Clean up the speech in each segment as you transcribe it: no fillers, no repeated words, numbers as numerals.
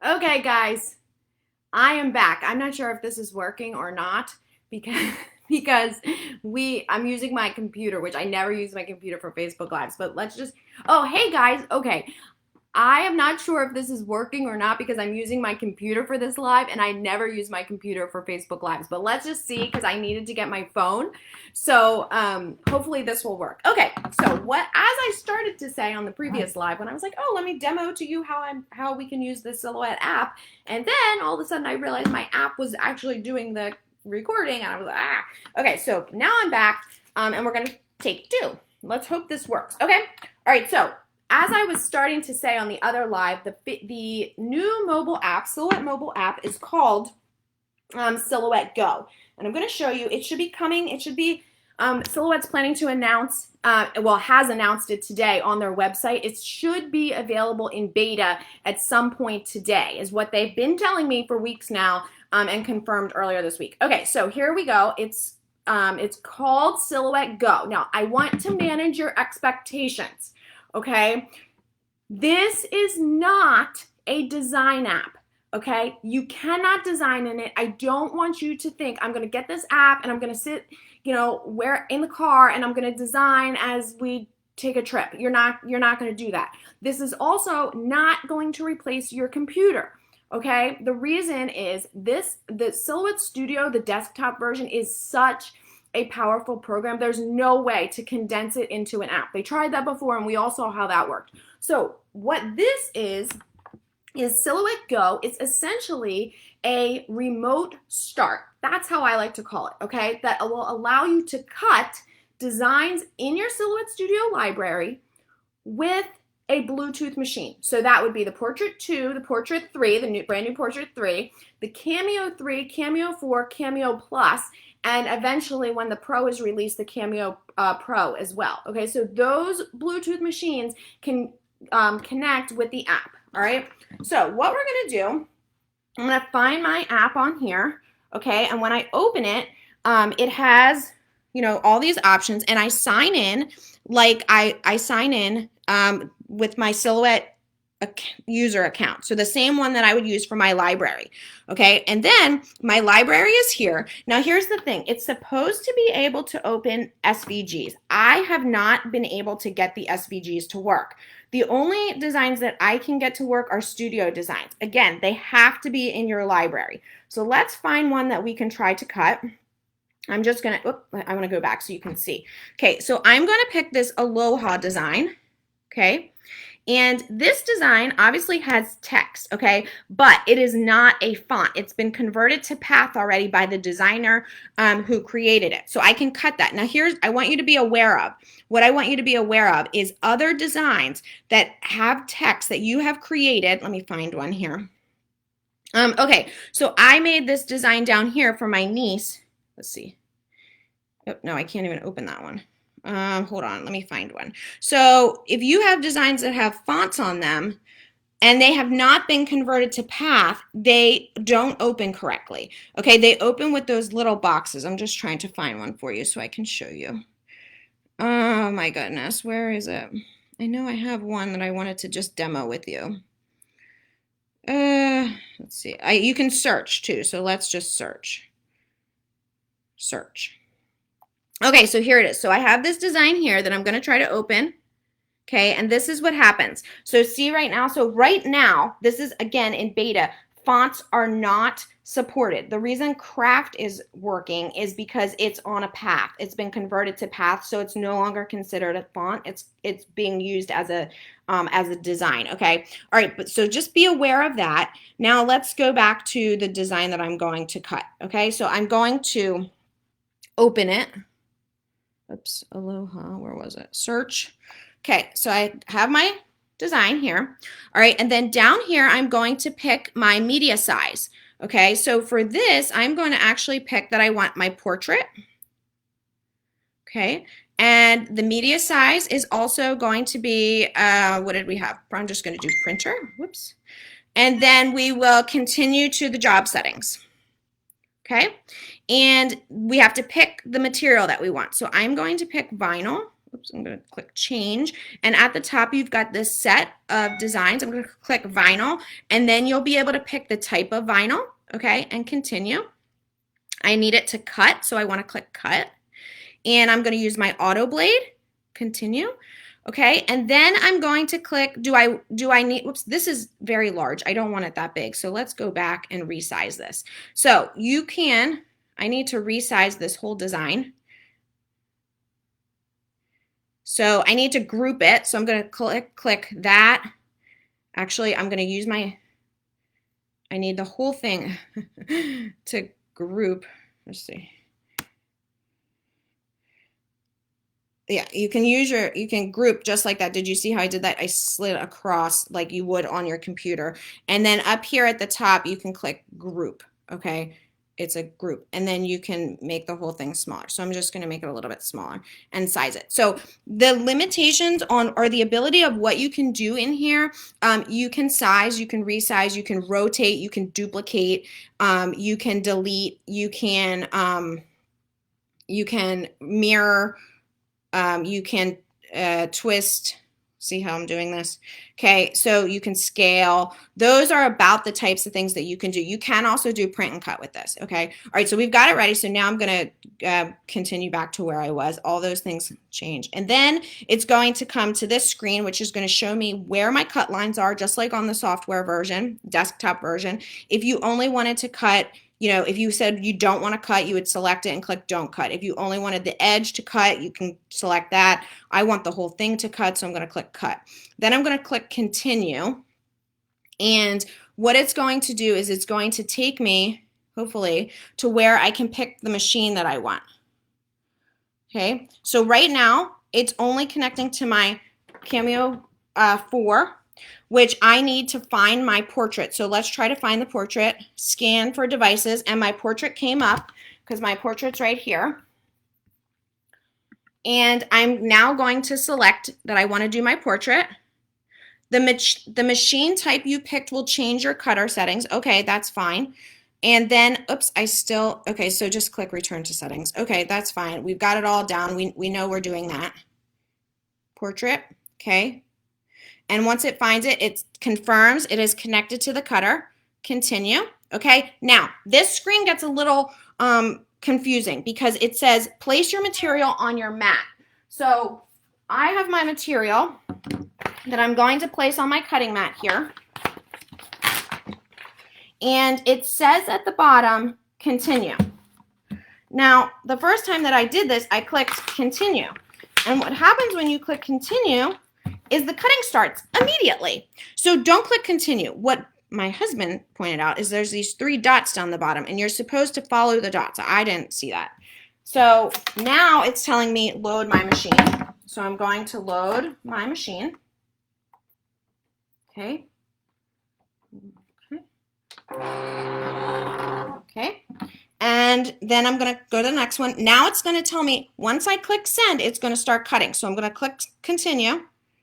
Okay, guys, I am back. I'm not sure if this is working or not because I'm using my computer, which I never use my computer for Facebook Lives. But let's just Oh, hey guys. Okay. I am not sure if this is working or not because I'm using my computer for this live and I never use my computer for Facebook Lives. But let's just see because I needed to get my phone. So hopefully this will work. Okay, so as I started to say on the previous live when I was like, oh, let me demo to you how we can use the Silhouette app. And then all of a sudden I realized my app was actually doing the recording and I was like, ah. Okay, so now I'm back and we're going to take two. Let's hope this works. Okay, all right, so as I was starting to say on the other live, the new mobile app, Silhouette mobile app, is called Silhouette Go. And I'm going to show you. It should be coming. It should be Silhouette's planning to announce, has announced it today on their website. It should be available in beta at some point today, is what they've been telling me for weeks now and confirmed earlier this week. Okay, so here we go. It's called Silhouette Go. Now, I want to manage your expectations. Okay, this is not a design app. Okay, you cannot design in it. I don't want you to think I'm going to get this app and I'm going to sit, where in the car and I'm going to design as we take a trip. You're not going to do that. This is also not going to replace your computer. Okay, the reason is the Silhouette Studio, the desktop version, is such a powerful program. There's no way to condense it into an app. They tried that before and we all saw how that worked. So what this is Silhouette Go. It's essentially a remote start. That's how I like to call it, okay? That will allow you to cut designs in your Silhouette Studio library with a Bluetooth machine. So that would be the Portrait 2, the Portrait 3, the brand new Portrait 3, the Cameo 3, Cameo 4, Cameo Plus, and eventually when the Pro is released, the Cameo Pro as well. Okay, so those Bluetooth machines can connect with the app, all right? So what we're gonna do, I'm gonna find my app on here, okay? And when I open it, it has, all these options, and I sign in like I sign in with my Silhouette user account. So the same one that I would use for my library. Okay. And then my library is here. Now here's the thing. It's supposed to be able to open SVGs. I have not been able to get the SVGs to work. The only designs that I can get to work are studio designs. Again, they have to be in your library. So let's find one that we can try to cut. I'm just going to, I want to go back so you can see. Okay. So I'm going to pick this Aloha design. Okay. And this design obviously has text, okay, but it is not a font. It's been converted to path already by the designer who created it. So I can cut that. Now I want you to be aware of, what I want you to be aware of is other designs that have text that you have created. Let me find one here. Okay, so I made this design down here for my niece. Let's see. Oh, no, I can't even open that one. Hold on, let me find one. So if you have designs that have fonts on them and they have not been converted to path, they don't open correctly. Okay, they open with those little boxes. I'm just trying to find one for you so I can show you. Oh my goodness, where is it? I know I have one that I wanted to just demo with you. Let's see. You can search too, so let's just search. Search. Okay, so here it is. So I have this design here that I'm going to try to open. Okay, and this is what happens. So see right now, this is again in beta. Fonts are not supported. The reason Craft is working is because it's on a path. It's been converted to path, so it's no longer considered a font. It's being used as a design. Okay, all right. But so just be aware of that. Now let's go back to the design that I'm going to cut. Okay, so I'm going to open it. Oops, Aloha, where was it? Search. Okay, so I have my design here. All right, and then down here, I'm going to pick my media size. Okay, so for this, I'm going to actually pick that I want my portrait. Okay, and the media size is also going to be, what did we have? I'm just going to do printer. Whoops. And then we will continue to the job settings. Okay, and we have to pick the material that we want. So I'm going to pick vinyl. oops, I'm going to click change. And at the top, you've got this set of designs. I'm going to click vinyl, and then you'll be able to pick the type of vinyl, okay, and continue. I need it to cut, so I want to click cut. And I'm going to use my auto blade, continue. Okay, and then I'm going to click, do I need, whoops, this is very large. I don't want it that big. So let's go back and resize this. So you can, I need to resize this whole design. So I need to group it. So I'm going to click that. Actually, I'm going to use my, I need the whole thing to group. Let's see. Yeah, you can use you can group just like that. Did you see how I did that? I slid across like you would on your computer. And then up here at the top, you can click group, okay? It's a group. And then you can make the whole thing smaller. So I'm just gonna make it a little bit smaller and size it. So the limitations on, or the ability of what you can do in here, you can size, you can resize, you can rotate, you can duplicate, you can delete, you can mirror, you can twist. See how I'm doing this? Okay, so you can scale. Those are about the types of things that you can do. You can also do print and cut with this, okay? All right, so we've got it ready. So now I'm going to continue back to where I was. All those things change. And then it's going to come to this screen, which is going to show me where my cut lines are, just like on the software version, desktop version. If you only wanted to cut, you know, if you said you don't want to cut, you would select it and click don't cut. If you only wanted the edge to cut, you can select that. I want the whole thing to cut, so I'm going to click cut. Then I'm going to click continue. And what it's going to do is it's going to take me, hopefully, to where I can pick the machine that I want. Okay, so right now, it's only connecting to my Cameo 4, which I need to find my portrait. So let's try to find the portrait, scan for devices, and my portrait came up because my portrait's right here. And I'm now going to select that I want to do my portrait. The machine type you picked will change your cutter settings. Okay, that's fine. And then, oops, okay, so just click return to settings. Okay, that's fine. We've got it all down. We know we're doing that. Portrait, okay. And once it finds it, it confirms it is connected to the cutter. Continue. Okay. Now, this screen gets a little confusing because it says place your material on your mat. So I have my material that I'm going to place on my cutting mat here. And it says at the bottom, continue. Now, the first time that I did this, I clicked continue. And what happens when you click continue is the cutting starts immediately. So don't click continue. What my husband pointed out is there's these 3 dots down the bottom, and you're supposed to follow the dots. I didn't see that. So now it's telling me load my machine. So I'm going to load my machine. Okay. Okay. And then I'm going to go to the next one. Now it's going to tell me once I click send, it's going to start cutting. So I'm going to click continue.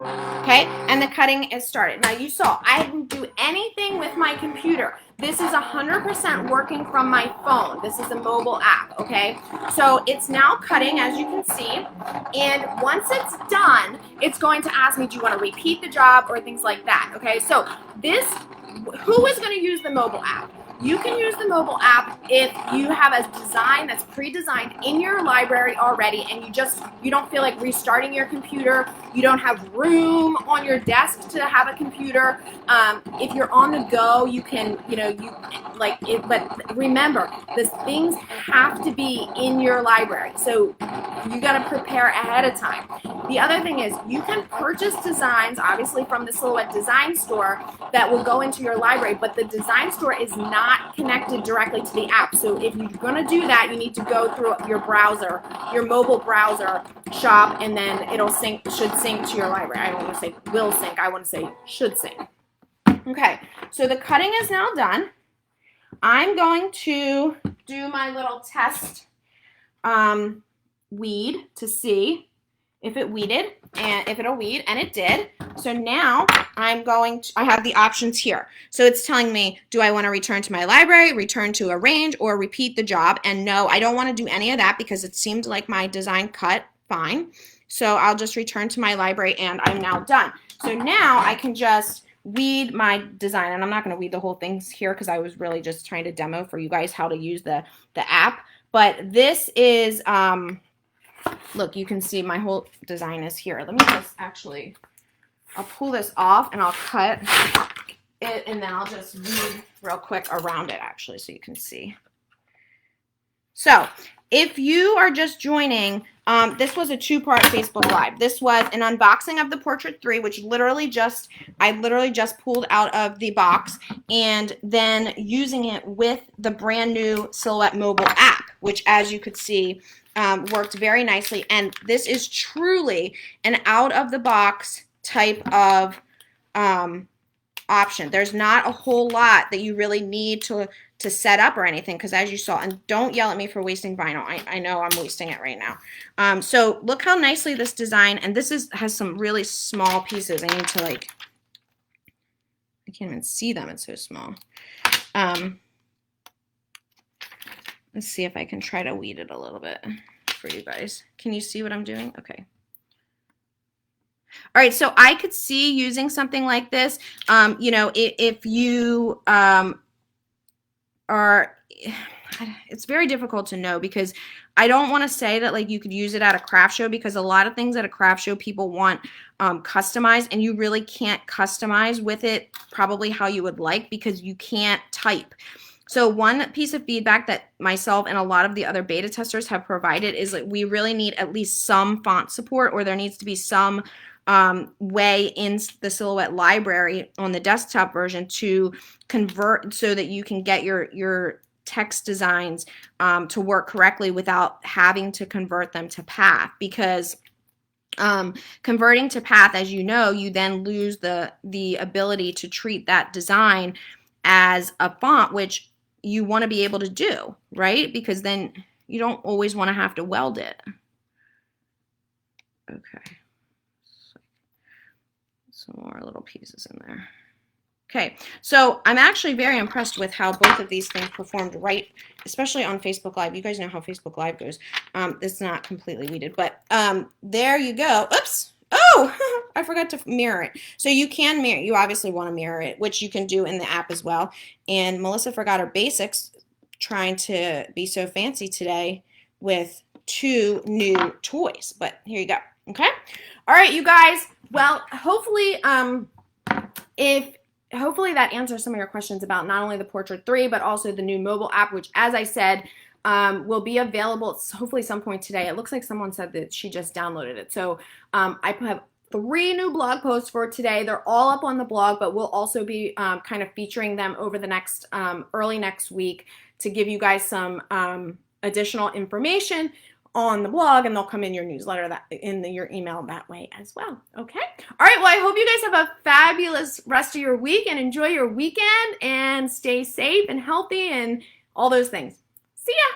Okay, and the cutting is started. Now you saw I didn't do anything with my computer. This is 100% working from my phone. This is a mobile app, okay? So it's now cutting, as you can see, and once it's done, it's going to ask me, do you want to repeat the job or things like that, okay? So this, who is going to use the mobile app? You can use the mobile app if you have a design that's pre-designed in your library already and you don't feel like restarting your computer, you don't have room on your desk to have a computer. If you're on the go, you can, but remember, these things have to be in your library. So you got to prepare ahead of time. The other thing is you can purchase designs, obviously from the Silhouette Design Store, that will go into your library, but the design store is not connected directly to the app. So if you're going to do that, you need to go through your browser, your mobile browser shop, and then it'll should sync to your library. I don't want to say will sync, I want to say should sync. Okay, so the cutting is now done. I'm going to do my little test weed to see if it weeded and if it'll weed, and it did. So now I have the options here. So it's telling me, do I want to return to my library, return to arrange, or repeat the job? And no, I don't want to do any of that because it seemed like my design cut fine. So I'll just return to my library and I'm now done. So now I can just weed my design, and I'm not going to weed the whole thing here because I was really just trying to demo for you guys how to use the app. But this is, look, you can see my whole design is here. Let me just actually, I'll pull this off and I'll cut it, and then I'll just weed real quick around it actually so you can see. So if you are just joining, this was a two-part Facebook Live. This was an unboxing of the Portrait 3, which I literally just pulled out of the box, and then using it with the brand new Silhouette mobile app, which, as you could see, worked very nicely. And this is truly an out-of-the-box type of option. There's not a whole lot that you really need to set up or anything, because as you saw, and don't yell at me for wasting vinyl. I know I'm wasting it right now. So look how nicely this design, and this has some really small pieces. I need to I can't even see them. It's so small. Let's see if I can try to weed it a little bit for you guys. Can you see what I'm doing? Okay. All right, so I could see using something like this, you know, if you it's very difficult to know, because I don't want to say that like you could use it at a craft show, because a lot of things at a craft show people want customized, and you really can't customize with it probably how you would like, because you can't type. So one piece of feedback that myself and a lot of the other beta testers have provided is that we really need at least some font support, or there needs to be some way in the Silhouette library on the desktop version to convert so that you can get your text designs to work correctly without having to convert them to path, because converting to path, as you know, you then lose the ability to treat that design as a font, which you want to be able to do, right? Because then you don't always want to have to weld it. Okay. Some more little pieces in there. Okay, so I'm actually very impressed with how both of these things performed, right, especially on Facebook Live. You guys know how Facebook Live goes. This is not completely weeded, but there you go. Oops. Oh, I forgot to mirror it. So you can mirror. You obviously want to mirror it, which you can do in the app as well. And Melissa forgot her basics, trying to be so fancy today with 2 new toys. But here you go. Okay. All right, you guys. Well, hopefully, hopefully that answers some of your questions about not only the Portrait 3, but also the new mobile app, which, as I said, will be available hopefully some point today. It looks like someone said that she just downloaded it. So I have 3 new blog posts for today. They're all up on the blog, but we'll also be kind of featuring them over the next early next week to give you guys some additional information on the blog, and they'll come in your newsletter, your email that way as well. Okay. All right. Well, I hope you guys have a fabulous rest of your week and enjoy your weekend and stay safe and healthy and all those things. See ya.